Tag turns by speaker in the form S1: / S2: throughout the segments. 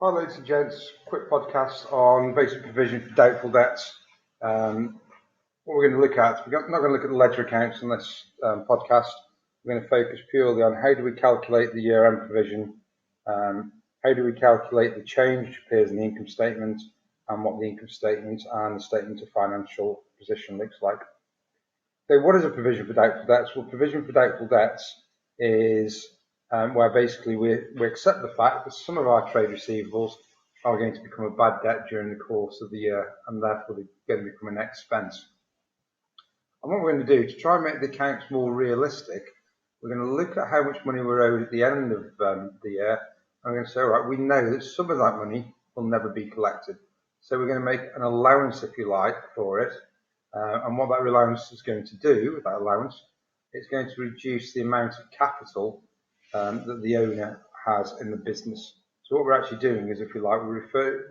S1: Hi ladies and gents, quick podcast on basic provision for doubtful debts. What we're going to look at, we're not going to look at the ledger accounts in this podcast. We're going to focus purely on how do we calculate the year-end provision, how do we calculate the change which appears in the income statement, and what the income statement and the statement of financial position looks like. So what is a provision for doubtful debts? Well, provision for doubtful debts is where basically we accept the fact that some of our trade receivables are going to become a bad debt during the course of the year, and therefore they're going to become an expense. And what we're going to do to try and make the accounts more realistic, we're going to look at how much money we're owed at the end of the year, and we're going to say, all right, we know that some of that money will never be collected. So we're going to make an allowance, if you like, for it. And what that allowance is going to do with that allowance, it's going to reduce the amount of capital that the owner has in the business. So what we're actually doing is, if you like,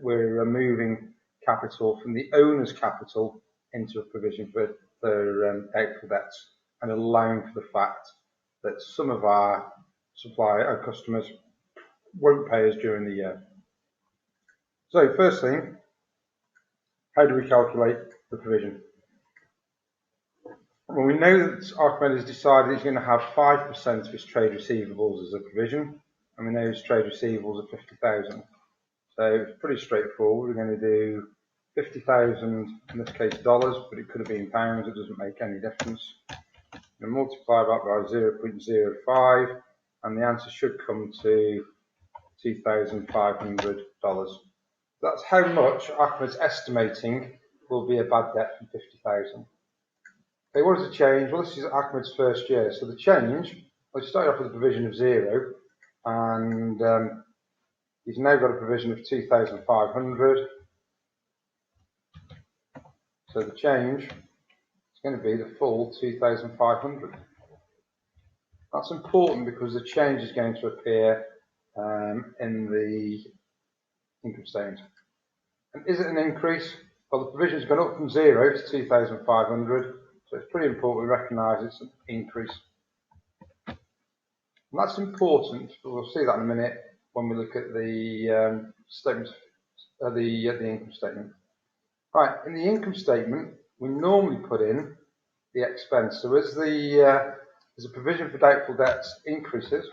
S1: we're removing capital from the owner's capital into a provision for doubtful debts, and allowing for the fact that some of our customers won't pay us during the year. So first thing, how do we calculate the provision? Well, we know that Archimedes has decided he's going to have 5% of his trade receivables as a provision, and we know his trade receivables are 50,000. So it's pretty straightforward. We're going to do 50,000, in this case dollars, but it could have been pounds, it doesn't make any difference. And multiply that by 0.05, and the answer should come to $2,500. That's how much Archimedes is estimating will be a bad debt from 50,000. Okay, what is the change? Well, this is Ahmed's first year. So the change, well, he started off with a provision of 0, and he's now got a provision of 2,500. So the change is going to be the full 2,500. That's important because the change is going to appear in the income statement. And is it an increase? Well, the provision's gone up from 0 to 2,500. So it's pretty important we recognise it's an increase. And that's important, but we'll see that in a minute when we look at the statements, the income statement. Right, in the income statement, we normally put in the expense. So as the provision for doubtful debts increases,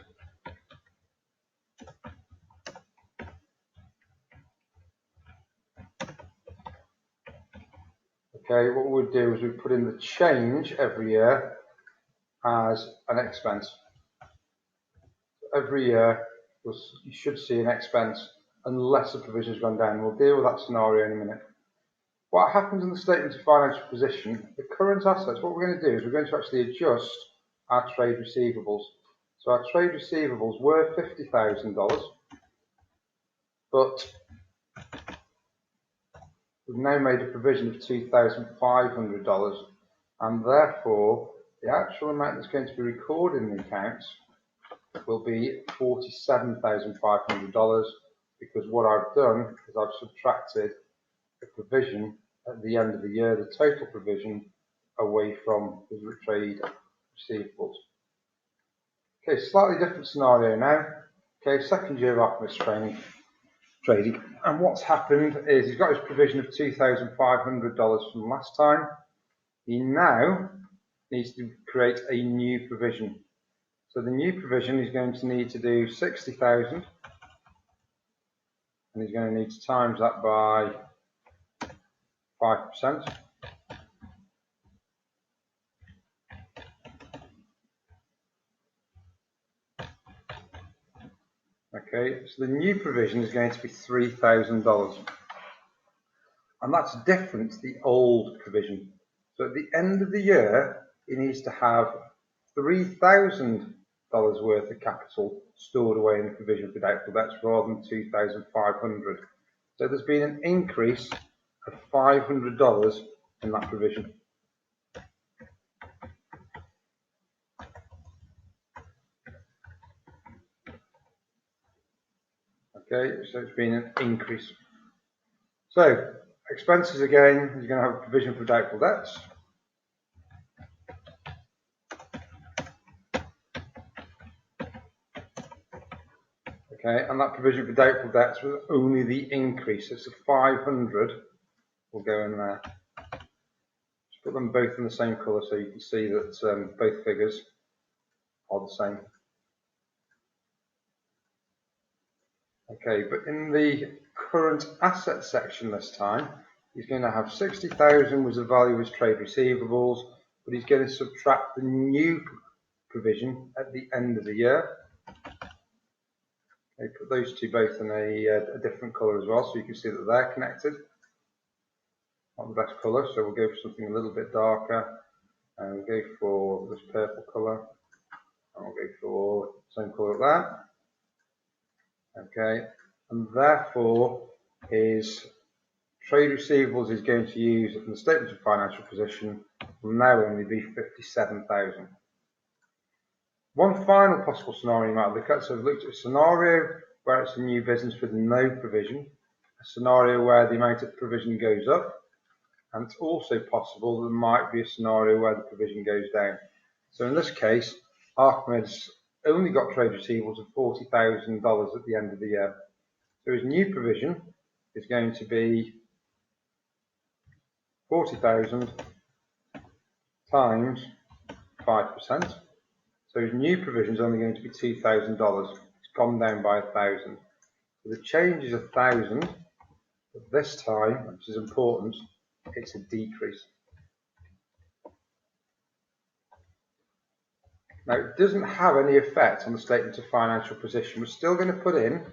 S1: okay, what we'll do is we put in the change every year as an expense. Every year you should see an expense unless the provision has gone down. We'll deal with that scenario in a minute. What happens in the statement of financial position, the current assets, what we're going to do is we're going to actually adjust our trade receivables. So our trade receivables were $50,000, but we've now made a provision of $2,500, and therefore the actual amount that's going to be recorded in the accounts will be $47,500, because what I've done is I've subtracted the provision at the end of the year, the total provision, away from the trade receivables. Okay, slightly different scenario now. Okay, second year of Archimedes trading, and what's happened is he's got his provision of $2,500 from last time. He now needs to create a new provision. So the new provision is going to need to do 60,000, and he's going to need to times that by 5%. Okay, so the new provision is going to be $3,000, and that's different to the old provision. So at the end of the year, he needs to have $3,000 worth of capital stored away in the provision for doubtful debts rather than 2,500. So there's been an increase of $500 in that provision. Okay, so it's been an increase. So expenses again, you're going to have a provision for doubtful debts. Okay, and that provision for doubtful debts was only the increase. It's a 500 will go in there. Just put them both in the same colour so you can see that both figures are the same. Okay, but in the current asset section this time, he's going to have 60,000 was the value of his trade receivables, but he's going to subtract the new provision at the end of the year. Okay, put those two both in a different colour as well, so you can see that they're connected. Not the best colour, so we'll go for something a little bit darker, and we'll go for this purple colour, and we'll go for the same colour as that. Okay, and therefore his trade receivables is going to use in the statement of financial position will now only be 57,000. One final possible scenario you might look at, so we've looked at a scenario where it's a new business with no provision, a scenario where the amount of provision goes up, and it's also possible there might be a scenario where the provision goes down. So in this case, Ahmed's only got trade receivables of $40,000 at the end of the year. So his new provision is going to be 40,000 times 5%. So his new provision is only going to be $2,000. It's gone down by 1,000. So the change is 1,000, but this time, which is important, it's a decrease. Now it doesn't have any effect on the statement of financial position. We're still going to put in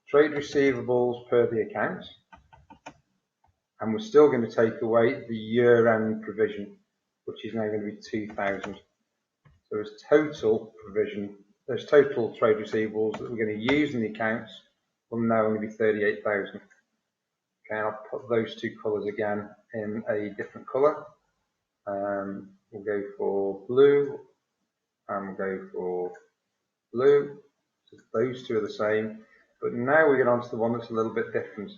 S1: trade receivables per the account, and we're still going to take away the year-end provision, which is now going to be 2,000. So there's total provision, there's total trade receivables that we're going to use in the accounts will now only be 38,000. Okay, I'll put those two colours again in a different colour. We'll go for blue, and we'll go for blue. So those two are the same, but now we get on to the one that's a little bit different,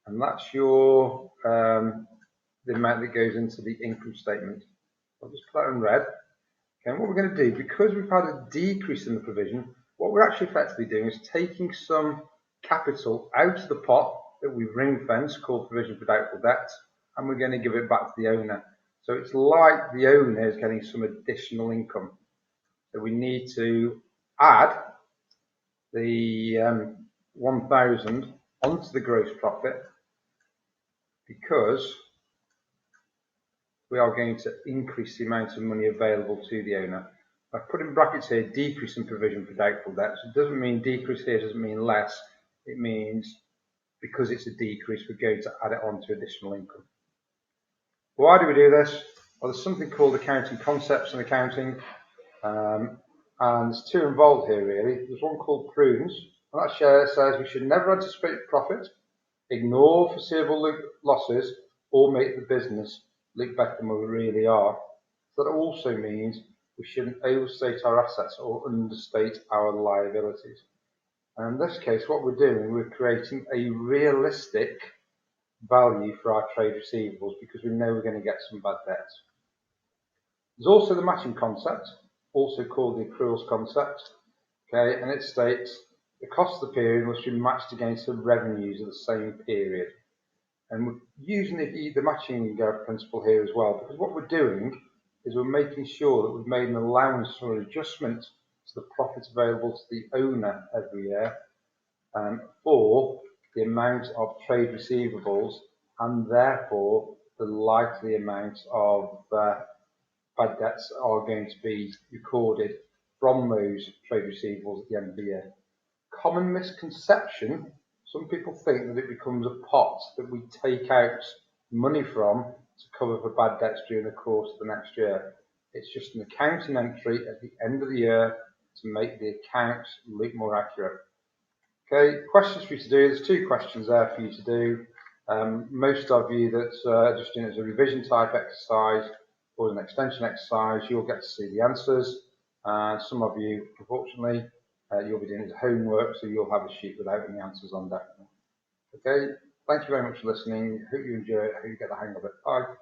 S1: and that's your the amount that goes into the income statement. I'll just put that in red. Okay, and what we're going to do, because we've had a decrease in the provision, what we're actually effectively doing is taking some capital out of the pot that we've ring-fenced called provision for doubtful debts, and we're going to give it back to the owner. So it's like the owner is getting some additional income. So we need to add the 1,000 onto the gross profit, because we are going to increase the amount of money available to the owner. I've put in brackets here, decrease in provision for doubtful debts. It doesn't mean decrease here, doesn't mean less. It means because it's a decrease, we're going to add it on to additional income. Why do we do this? Well, there's something called accounting concepts in accounting, and there's two involved here really. There's one called prudence, and that says we should never anticipate profit, ignore foreseeable losses, or make the business look better than we really are. So that also means we shouldn't overstate our assets or understate our liabilities. And in this case, what we're doing, we're creating a realistic value for our trade receivables because we know we're going to get some bad debts. There's also the matching concept, also called the accruals concept. Okay, and it states the cost of the period must be matched against the revenues of the same period. And we're using the matching principle here as well, because what we're doing is we're making sure that we've made an allowance or adjustment to the profits available to the owner every year for the amount of trade receivables and therefore the likely amount of bad debts are going to be recorded from those trade receivables at the end of the year. Common misconception, some people think that it becomes a pot that we take out money from to cover for bad debts during the course of the next year. It's just an accounting entry at the end of the year to make the accounts look more accurate. Okay, questions for you to do. There's two questions there for you to do. Most of you that's just doing it as a revision type exercise or an extension exercise, you'll get to see the answers. Some of you, unfortunately, you'll be doing it as homework, so you'll have a sheet without any answers on definitely. Okay, thank you very much for listening. Hope you enjoy it. Hope you get the hang of it. Bye.